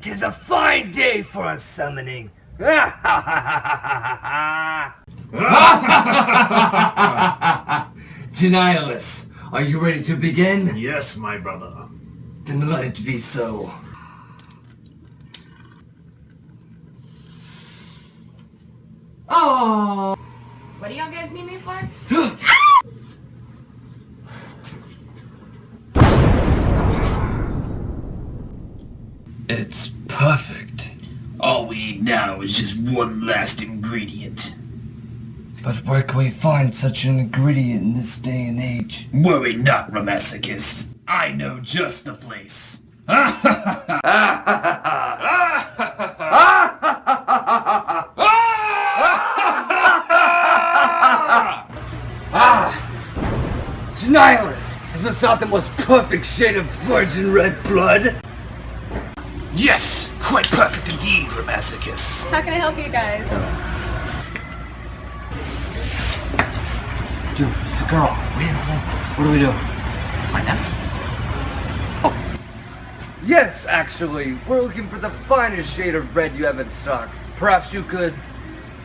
'tis a fine day for a summoning. Denialist, are you ready to begin? Yes, my brother. Then let it be so. Oh! What do y'all guys need me for? It's perfect. All we need now is just one last ingredient. But where can we find such an ingredient in this day and age? Worry not, Ramassicus. I know just the place. Denialist! Is this not the most perfect shade of virgin red blood? Yes! Quite perfect indeed, Ramassicus. How can I help you guys? Dude, it's a girl. We didn't plan this. What do we do? Find out. Oh. Yes, actually. We're looking for the finest shade of red you have in stock. Perhaps you could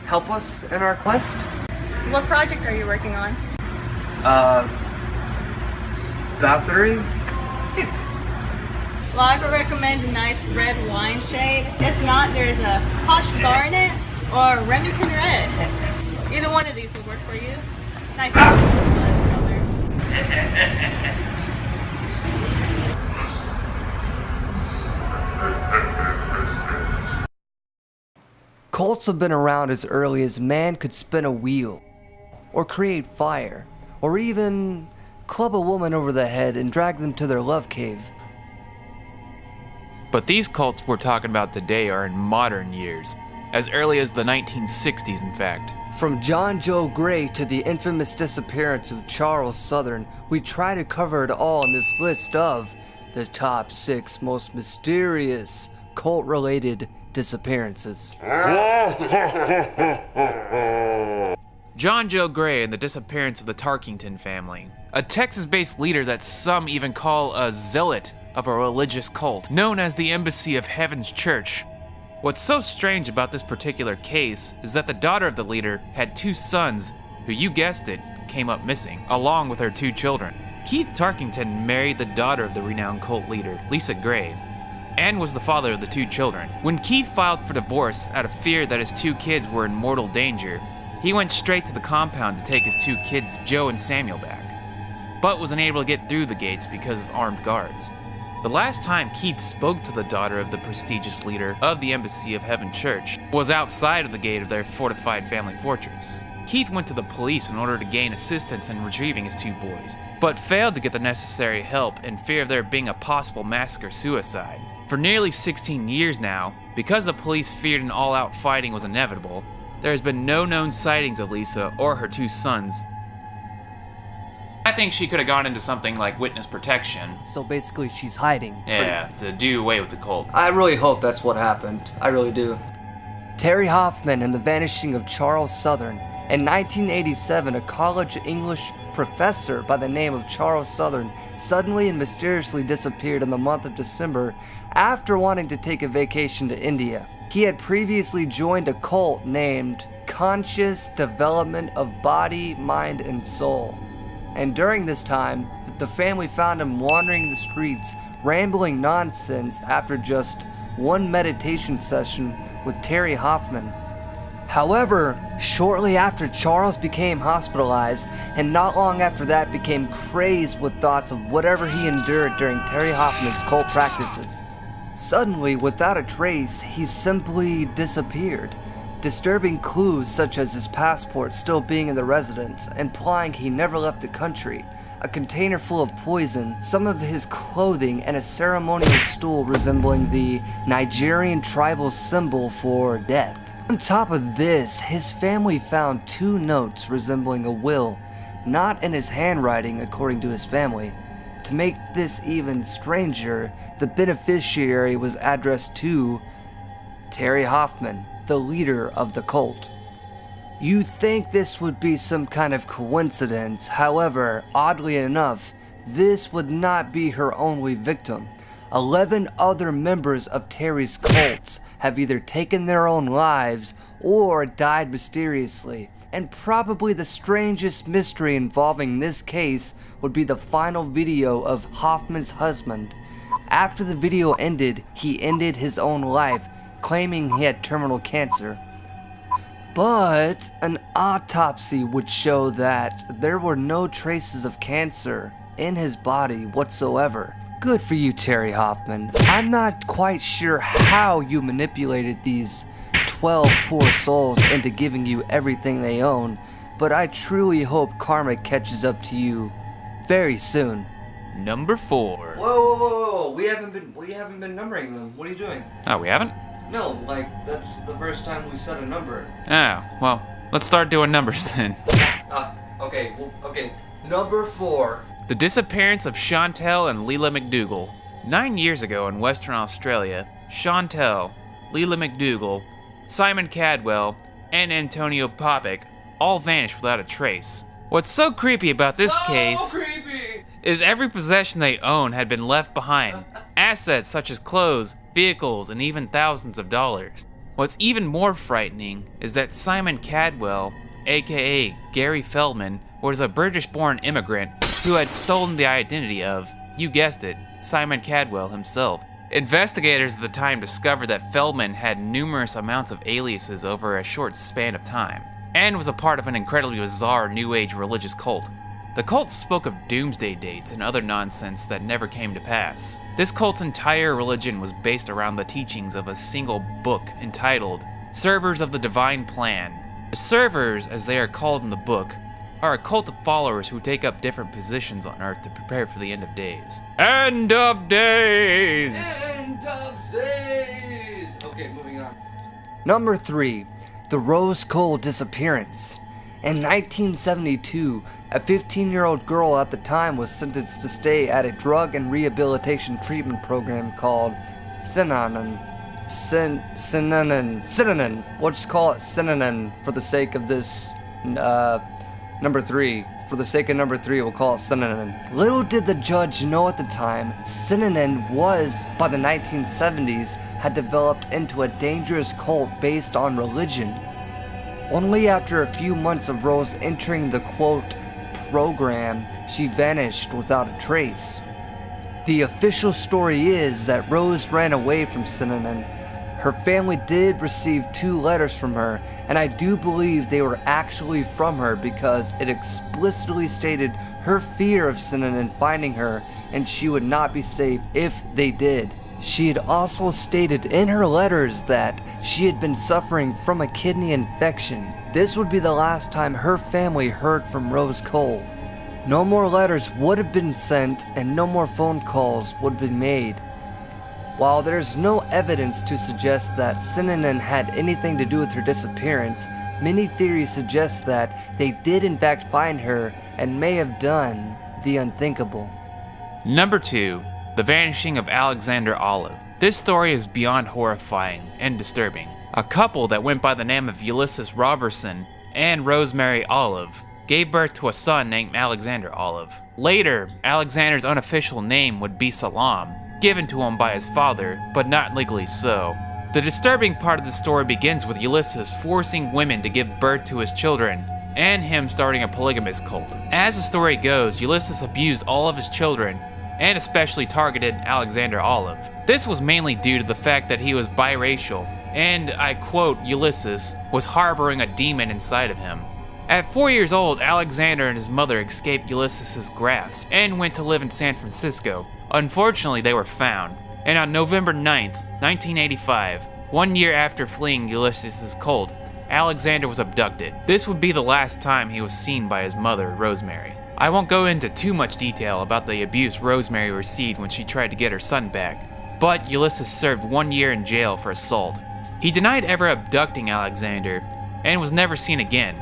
help us in our quest? What project are you working on? Battery? Dude. Well, I would recommend a nice red wine shade. If not, there's a Posh Garnet or Remington Red. Either one of these will work for you. Nice color. Cults have been around as early as man could spin a wheel, or create fire, or even club a woman over the head and drag them to their love cave. But these cults we're talking about today are in modern years, as early as the 1960s in fact. From John Joe Gray to the infamous disappearance of Charles Southern, we try to cover it all in this list of the top 6 most mysterious cult-related disappearances. John Joe Gray and the disappearance of the Tarkington family, a Texas-based leader that some even call a zealot of a religious cult known as the Embassy of Heaven's Church. What's so strange about this particular case is that the daughter of the leader had 2 sons who, you guessed it, came up missing, along with her 2 children. Keith Tarkington married the daughter of the renowned cult leader, Lisa Gray, and was the father of the 2 children. When Keith filed for divorce out of fear that his 2 kids were in mortal danger, he went straight to the compound to take his 2 kids, Joe and Samuel, back, but was unable to get through the gates because of armed guards. The last time Keith spoke to the daughter of the prestigious leader of the Embassy of Heaven Church was outside of the gate of their fortified family fortress. Keith went to the police in order to gain assistance in retrieving his 2 boys, but failed to get the necessary help in fear of there being a possible massacre-suicide. For nearly 16 years now, because the police feared an all-out fighting was inevitable, there has been no known sightings of Lisa or her 2 sons. I think she could have gone into something like witness protection. So basically she's hiding. Yeah, to do away with the cult. I really hope that's what happened. I really do. Terry Hoffman and the vanishing of Charles Southern. In 1987, a college English professor by the name of Charles Southern suddenly and mysteriously disappeared in the month of December after wanting to take a vacation to India. He had previously joined a cult named Conscious Development of Body, Mind, and Soul. And during this time, the family found him wandering the streets, rambling nonsense after just one meditation session with Terry Hoffman. However, shortly after Charles became hospitalized, and not long after that became crazed with thoughts of whatever he endured during Terry Hoffman's cult practices. Suddenly, without a trace, he simply disappeared. Disturbing clues such as his passport still being in the residence, implying he never left the country, a container full of poison, some of his clothing, and a ceremonial stool resembling the Nigerian tribal symbol for death. On top of this, his family found 2 notes resembling a will, not in his handwriting according to his family. To make this even stranger, the beneficiary was addressed to Terry Hoffman, the leader of the cult. You'd think this would be some kind of coincidence, however, oddly enough, this would not be her only victim. 11 other members of Terry's cults have either taken their own lives or died mysteriously. And probably the strangest mystery involving this case would be the final video of Hoffman's husband. After the video ended, he ended his own life, claiming he had terminal cancer. But an autopsy would show that there were no traces of cancer in his body whatsoever. Good for you, Terry Hoffman. I'm not quite sure how you manipulated these 12 poor souls into giving you everything they own, but I truly hope karma catches up to you very soon. Number 4. Whoa. We haven't been numbering them. What are you doing? Oh, we haven't? No, like, that's the first time we said a number. Oh, well, let's start doing numbers then. Okay. Number 4. The disappearance of Chantel and Leela McDougal. 9 years ago in Western Australia, Chantel, Leela McDougal, Simon Cadwell, and Antonio Popic all vanished without a trace. What's so creepy about this case is every possession they own had been left behind. Assets such as clothes, vehicles, and even thousands of dollars. What's even more frightening is that Simon Cadwell, aka Gary Feldman, was a British-born immigrant who had stolen the identity of, you guessed it, Simon Cadwell himself. Investigators at the time discovered that Feldman had numerous amounts of aliases over a short span of time, and was a part of an incredibly bizarre New Age religious cult. The cult spoke of doomsday dates and other nonsense that never came to pass. This cult's entire religion was based around the teachings of a single book entitled Servers of the Divine Plan. The servers, as they are called in the book, are a cult of followers who take up different positions on Earth to prepare for the end of days. End of days! End of days! Okay, moving on. Number 3. The Rose Cole disappearance. In 1972, a 15-year-old girl at the time was sentenced to stay at a drug and rehabilitation treatment program called Synonym. We'll just call it Synonym for the sake of this, number 3. For the sake of number 3, we'll call it Synonym. Little did the judge know at the time, Synonym was, by the 1970s, had developed into a dangerous cult based on religion. Only after a few months of Rose entering the quote program, she vanished without a trace. The official story is that Rose ran away from Synonym. Her family did receive 2 letters from her, and I do believe they were actually from her because it explicitly stated her fear of Synonym finding her, and she would not be safe if they did. She had also stated in her letters that she had been suffering from a kidney infection. This would be the last time her family heard from Rose Cole. No more letters would have been sent and no more phone calls would have been made. While there's no evidence to suggest that Synonym had anything to do with her disappearance, many theories suggest that they did in fact find her and may have done the unthinkable. Number 2. The vanishing of Alexander Olive. This story is beyond horrifying and disturbing. A couple that went by the name of Ulysses Robertson and Rosemary Olive gave birth to a son named Alexander Olive. Later, Alexander's unofficial name would be Salam, given to him by his father, but not legally so. The disturbing part of the story begins with Ulysses forcing women to give birth to his children, and him starting a polygamous cult. As the story goes, Ulysses abused all of his children, and especially targeted Alexander Olive. This was mainly due to the fact that he was biracial, and, I quote, Ulysses was harboring a demon inside of him. At 4 years old, Alexander and his mother escaped Ulysses' grasp and went to live in San Francisco. Unfortunately, they were found, and on November 9th, 1985, 1 year after fleeing Ulysses' cult, Alexander was abducted. This would be the last time he was seen by his mother, Rosemary. I won't go into too much detail about the abuse Rosemary received when she tried to get her son back, but Ulysses served 1 year in jail for assault. He denied ever abducting Alexander and was never seen again.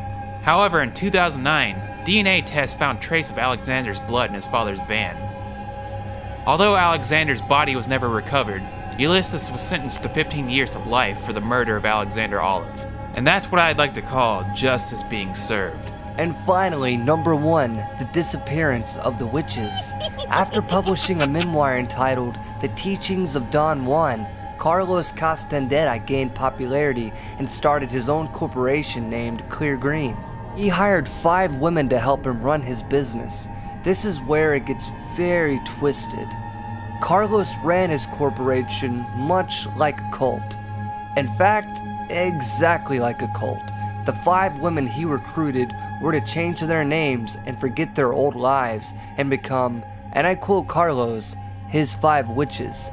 However, in 2009, DNA tests found trace of Alexander's blood in his father's van. Although Alexander's body was never recovered, Ulysses was sentenced to 15 years to life for the murder of Alexander Olive. And that's what I'd like to call justice being served. And finally, number 1, the disappearance of the witches. After publishing a memoir entitled The Teachings of Don Juan, Carlos Castaneda gained popularity and started his own corporation named Clear Green. He hired 5 women to help him run his business. This is where it gets very twisted. Carlos ran his corporation much like a cult. In fact, exactly like a cult. The 5 women he recruited were to change their names and forget their old lives and become, and I quote Carlos, his 5 witches.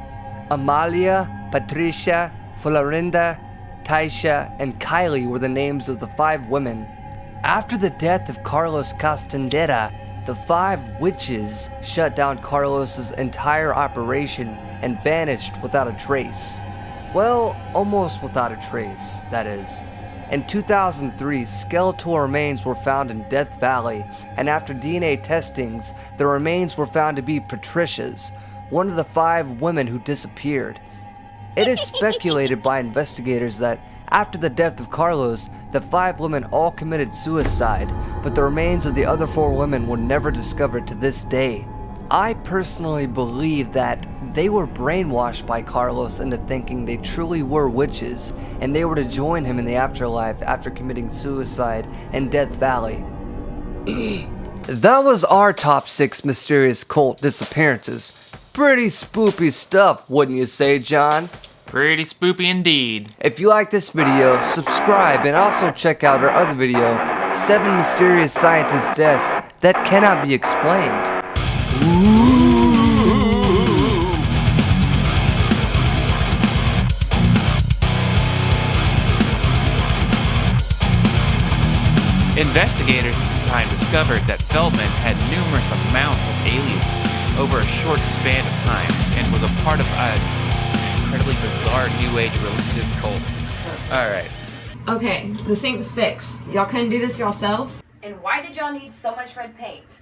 Amalia, Patricia, Florinda, Taisha, and Kylie were the names of the 5 women. After the death of Carlos Castaneda, the 5 witches shut down Carlos's entire operation and vanished without a trace. Well, almost without a trace, that is. In 2003, skeletal remains were found in Death Valley, and after DNA testings, the remains were found to be Patricia's, one of the 5 women who disappeared. It is speculated by investigators that after the death of Carlos, the 5 women all committed suicide, but the remains of the other 4 women were never discovered to this day. I personally believe that they were brainwashed by Carlos into thinking they truly were witches, and they were to join him in the afterlife after committing suicide in Death Valley. That was our top 6 mysterious cult disappearances. Pretty spoopy stuff, wouldn't you say, John? Pretty spoopy indeed. If you like this video, subscribe and also check out our other video, 7 Mysterious Scientist Deaths That Cannot Be Explained. Investigators at the time discovered that Feldman had numerous amounts of aliases over a short span of time and was a part of an incredibly bizarre New Age religious cult. Alright. Okay, the sink's fixed. Y'all couldn't do this yourselves? And why did y'all need so much red paint?